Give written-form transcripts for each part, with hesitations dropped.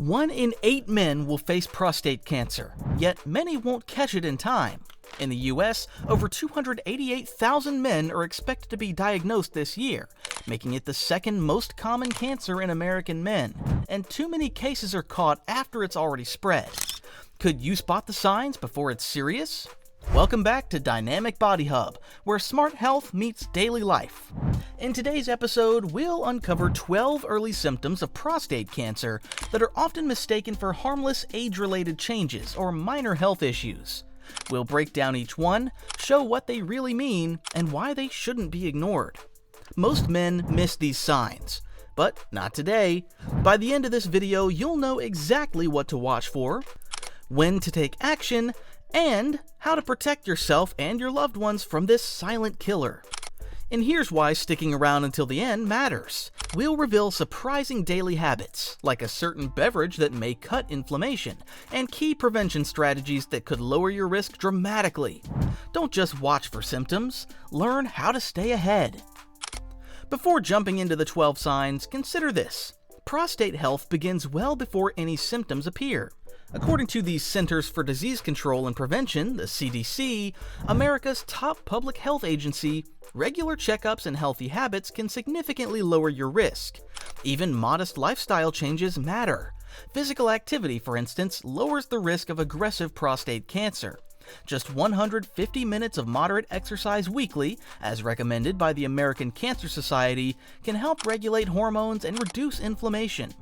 1 in 8 men will face prostate cancer, yet many won't catch it in time. In the US, over 288,000 men are expected to be diagnosed this year, making it the second most common cancer in American men, and too many cases are caught after it's already spread. Could you spot the signs before it's serious? Welcome back to Dynamic Body Hub, where smart health meets daily life. In today's episode, we'll uncover 12 early symptoms of prostate cancer that are often mistaken for harmless age-related changes or minor health issues. We'll break down each one, show what they really mean, and why they shouldn't be ignored. Most men miss these signs, but not today. By the end of this video, you'll know exactly what to watch for, when to take action, and how to protect yourself and your loved ones from this silent killer. And here's why sticking around until the end matters. We'll reveal surprising daily habits, like a certain beverage that may cut inflammation, and key prevention strategies that could lower your risk dramatically. Don't just watch for symptoms, learn how to stay ahead. Before jumping into the 12 signs, consider this. Prostate health begins well before any symptoms appear. According to the Centers for Disease Control and Prevention, the CDC, America's top public health agency, regular checkups and healthy habits can significantly lower your risk. Even modest lifestyle changes matter. Physical activity, for instance, lowers the risk of aggressive prostate cancer. Just 150 minutes of moderate exercise weekly, as recommended by the American Cancer Society, can help regulate hormones and reduce inflammation.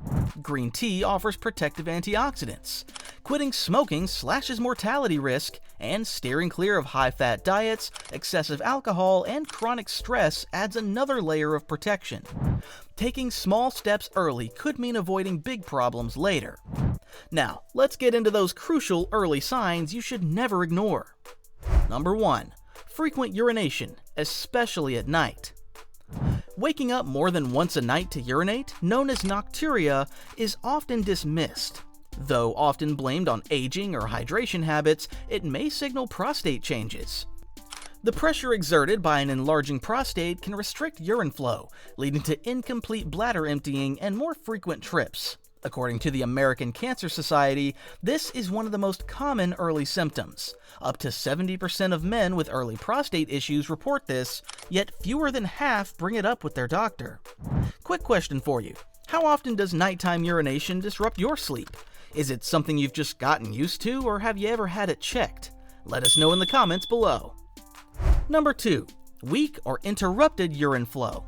Green tea offers protective antioxidants. Quitting smoking slashes mortality risk, and steering clear of high-fat diets, excessive alcohol, and chronic stress adds another layer of protection. Taking small steps early could mean avoiding big problems later. Now, let's get into those crucial early signs you should never ignore. Number 1. Frequent urination, especially at night. Waking up more than once a night to urinate, known as nocturia, is often dismissed. Though often blamed on aging or hydration habits, it may signal prostate changes. The pressure exerted by an enlarging prostate can restrict urine flow, leading to incomplete bladder emptying and more frequent trips. According to the American Cancer Society, this is one of the most common early symptoms. Up to 70% of men with early prostate issues report this, yet fewer than half bring it up with their doctor. Quick question for you. How often does nighttime urination disrupt your sleep? Is it something you've just gotten used to, or have you ever had it checked? Let us know in the comments below. Number 2. Weak or interrupted urine flow.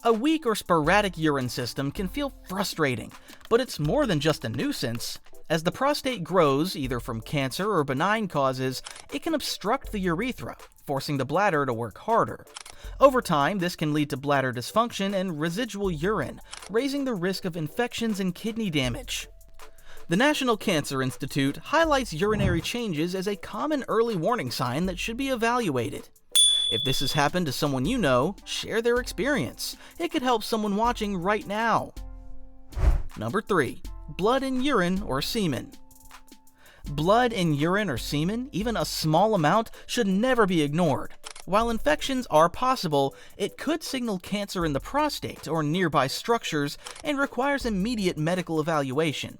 A weak or sporadic urine system can feel frustrating, but it's more than just a nuisance. As the prostate grows, either from cancer or benign causes, it can obstruct the urethra, forcing the bladder to work harder. Over time, this can lead to bladder dysfunction and residual urine, raising the risk of infections and kidney damage. The National Cancer Institute highlights urinary changes as a common early warning sign that should be evaluated. If this has happened to someone you know, share their experience. It could help someone watching right now. Number 3. Blood in urine or semen. Blood in urine or semen, even a small amount, should never be ignored. While infections are possible, it could signal cancer in the prostate or nearby structures and requires immediate medical evaluation.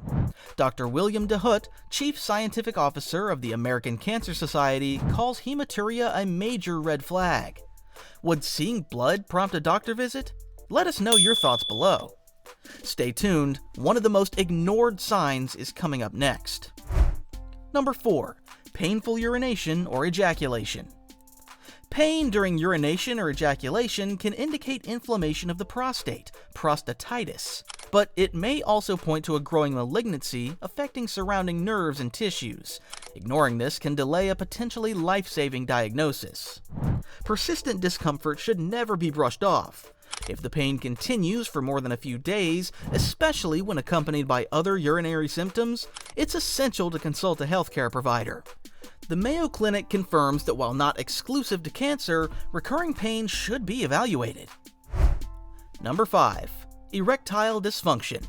Dr. William DeHoot, Chief Scientific Officer of the American Cancer Society, calls hematuria a major red flag. Would seeing blood prompt a doctor visit? Let us know your thoughts below. Stay tuned, one of the most ignored signs is coming up next. Number 4. Painful urination or ejaculation. Pain during urination or ejaculation can indicate inflammation of the prostate, prostatitis, but it may also point to a growing malignancy affecting surrounding nerves and tissues. Ignoring this can delay a potentially life-saving diagnosis. Persistent discomfort should never be brushed off. If the pain continues for more than a few days, especially when accompanied by other urinary symptoms, it's essential to consult a healthcare provider. The Mayo Clinic confirms that while not exclusive to cancer, recurring pain should be evaluated. Number 5. Erectile dysfunction.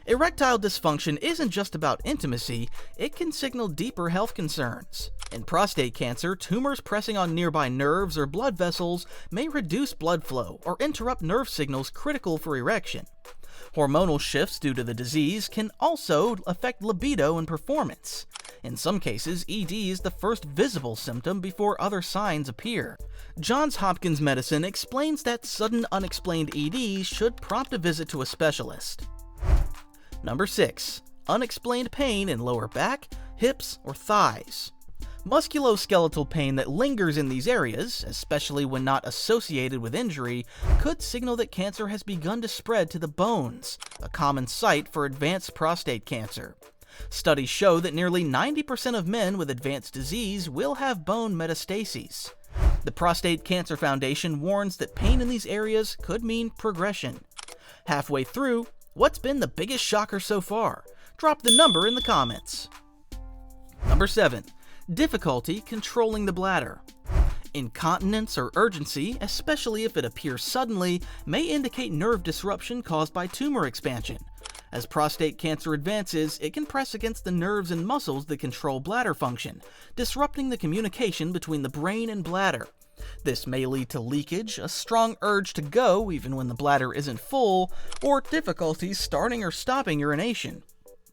Erectile dysfunction isn't just about intimacy, it can signal deeper health concerns. In prostate cancer, tumors pressing on nearby nerves or blood vessels may reduce blood flow or interrupt nerve signals critical for erection. Hormonal shifts due to the disease can also affect libido and performance. In some cases, ED is the first visible symptom before other signs appear. Johns Hopkins Medicine explains that sudden unexplained ED should prompt a visit to a specialist. Number 6. Unexplained pain in lower back, hips, or thighs. Musculoskeletal pain that lingers in these areas, especially when not associated with injury, could signal that cancer has begun to spread to the bones, a common site for advanced prostate cancer. Studies show that nearly 90% of men with advanced disease will have bone metastases. The Prostate Cancer Foundation warns that pain in these areas could mean progression. Halfway through, what's been the biggest shocker so far? Drop the number in the comments. Number 7. Difficulty controlling the bladder. Incontinence or urgency, especially if it appears suddenly, may indicate nerve disruption caused by tumor expansion. As prostate cancer advances, it can press against the nerves and muscles that control bladder function, disrupting the communication between the brain and bladder. This may lead to leakage, a strong urge to go even when the bladder isn't full, or difficulties starting or stopping urination.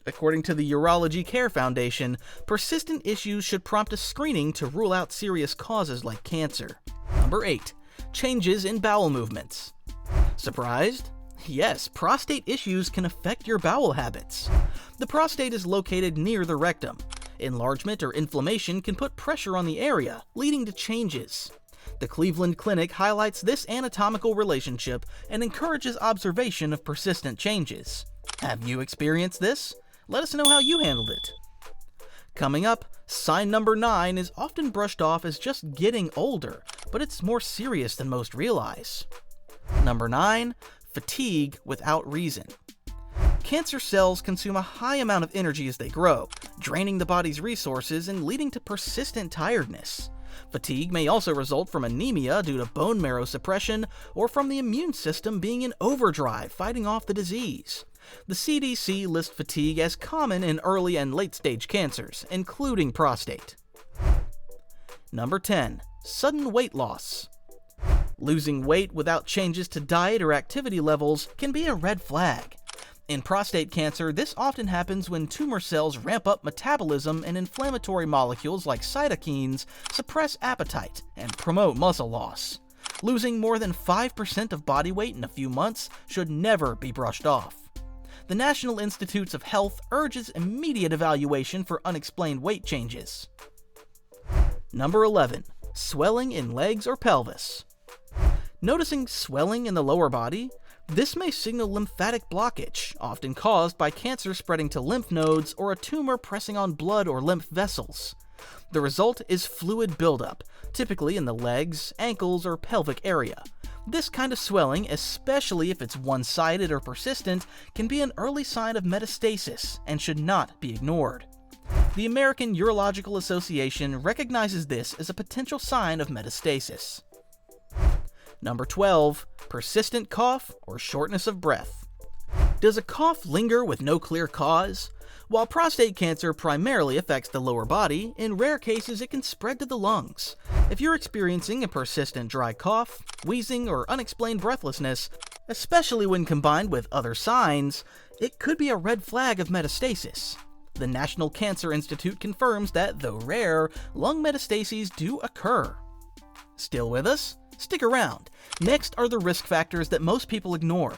According to the Urology Care Foundation, persistent issues should prompt a screening to rule out serious causes like cancer. Number 8. Changes in bowel movements. Surprised? Yes, prostate issues can affect your bowel habits. The prostate is located near the rectum. Enlargement or inflammation can put pressure on the area, leading to changes. The Cleveland Clinic highlights this anatomical relationship and encourages observation of persistent changes. Have you experienced this? Let us know how you handled it. Coming up, sign number 9 is often brushed off as just getting older, but it's more serious than most realize. Number 9. Fatigue without reason. Cancer cells consume a high amount of energy as they grow, draining the body's resources and leading to persistent tiredness. Fatigue may also result from anemia due to bone marrow suppression or from the immune system being in overdrive fighting off the disease. The CDC lists fatigue as common in early and late-stage cancers, including prostate. Number 10. Sudden weight loss. Losing weight without changes to diet or activity levels can be a red flag. In prostate cancer, this often happens when tumor cells ramp up metabolism and inflammatory molecules like cytokines suppress appetite and promote muscle loss. Losing more than 5% of body weight in a few months should never be brushed off. The National Institutes of Health urges immediate evaluation for unexplained weight changes. Number 11. Swelling in legs or pelvis. Noticing swelling in the lower body? This may signal lymphatic blockage, often caused by cancer spreading to lymph nodes or a tumor pressing on blood or lymph vessels. The result is fluid buildup, typically in the legs, ankles, or pelvic area. This kind of swelling, especially if it's one-sided or persistent, can be an early sign of metastasis and should not be ignored. The American Urological Association recognizes this as a potential sign of metastasis. Number 12. Persistent cough or shortness of breath. Does a cough linger with no clear cause? While prostate cancer primarily affects the lower body, in rare cases it can spread to the lungs. If you're experiencing a persistent dry cough, wheezing, or unexplained breathlessness, especially when combined with other signs, it could be a red flag of metastasis. The National Cancer Institute confirms that, though rare, lung metastases do occur. Still with us? Stick around. Next are the risk factors that most people ignore.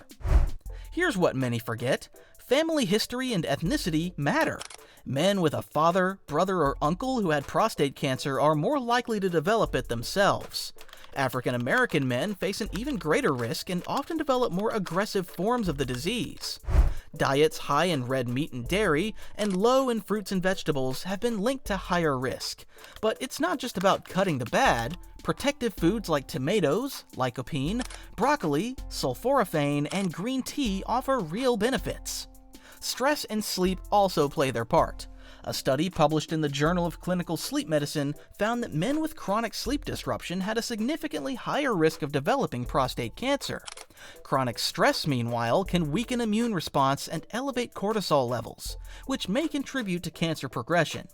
Here's what many forget. Family history and ethnicity matter. Men with a father, brother, or uncle who had prostate cancer are more likely to develop it themselves. African American men face an even greater risk and often develop more aggressive forms of the disease. Diets high in red meat and dairy and low in fruits and vegetables have been linked to higher risk. But it's not just about cutting the bad. Protective foods like tomatoes, lycopene, broccoli, sulforaphane, and green tea offer real benefits. Stress and sleep also play their part. A study published in the Journal of Clinical Sleep Medicine found that men with chronic sleep disruption had a significantly higher risk of developing prostate cancer. Chronic stress, meanwhile, can weaken immune response and elevate cortisol levels, which may contribute to cancer progression.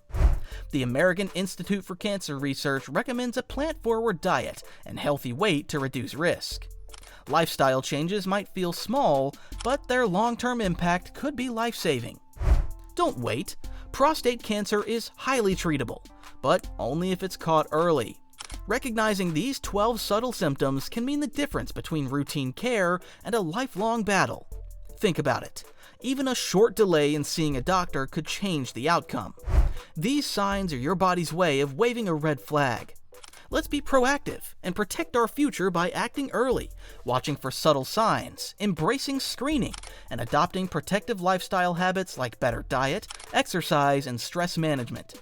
The American Institute for Cancer Research recommends a plant-forward diet and healthy weight to reduce risk. Lifestyle changes might feel small, but their long-term impact could be life-saving. Don't wait. Prostate cancer is highly treatable, but only if it's caught early. Recognizing these 12 subtle symptoms can mean the difference between routine care and a lifelong battle. Think about it. Even a short delay in seeing a doctor could change the outcome. These signs are your body's way of waving a red flag. Let's be proactive and protect our future by acting early, watching for subtle signs, embracing screening, and adopting protective lifestyle habits like better diet, exercise, and stress management.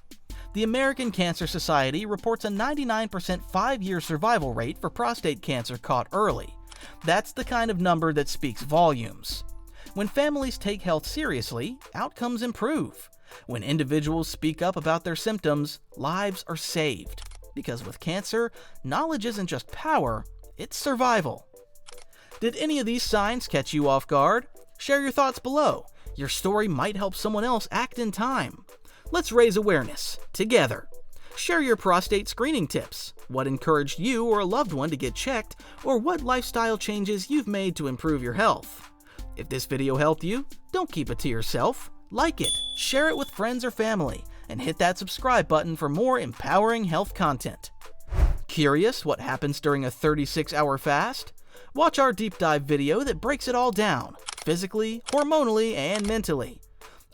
The American Cancer Society reports a 99% 5-year survival rate for prostate cancer caught early. That's the kind of number that speaks volumes. When families take health seriously, outcomes improve. When individuals speak up about their symptoms, lives are saved. Because with cancer, knowledge isn't just power, it's survival. Did any of these signs catch you off guard? Share your thoughts below. Your story might help someone else act in time. Let's raise awareness, together. Share your prostate screening tips, what encouraged you or a loved one to get checked, or what lifestyle changes you've made to improve your health. If this video helped you, don't keep it to yourself. Like it, share it with friends or family, and hit that subscribe button for more empowering health content. Curious what happens during a 36-hour fast? Watch our deep dive video that breaks it all down, physically, hormonally, and mentally.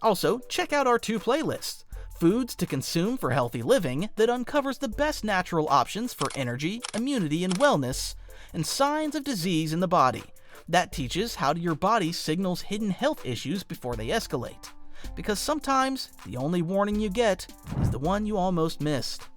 Also, check out our 2 playlists, Foods to Consume for Healthy Living, that uncovers the best natural options for energy, immunity, and wellness, and Signs of Disease in the Body, that teaches how your body signals hidden health issues before they escalate. Because sometimes, the only warning you get is the one you almost missed.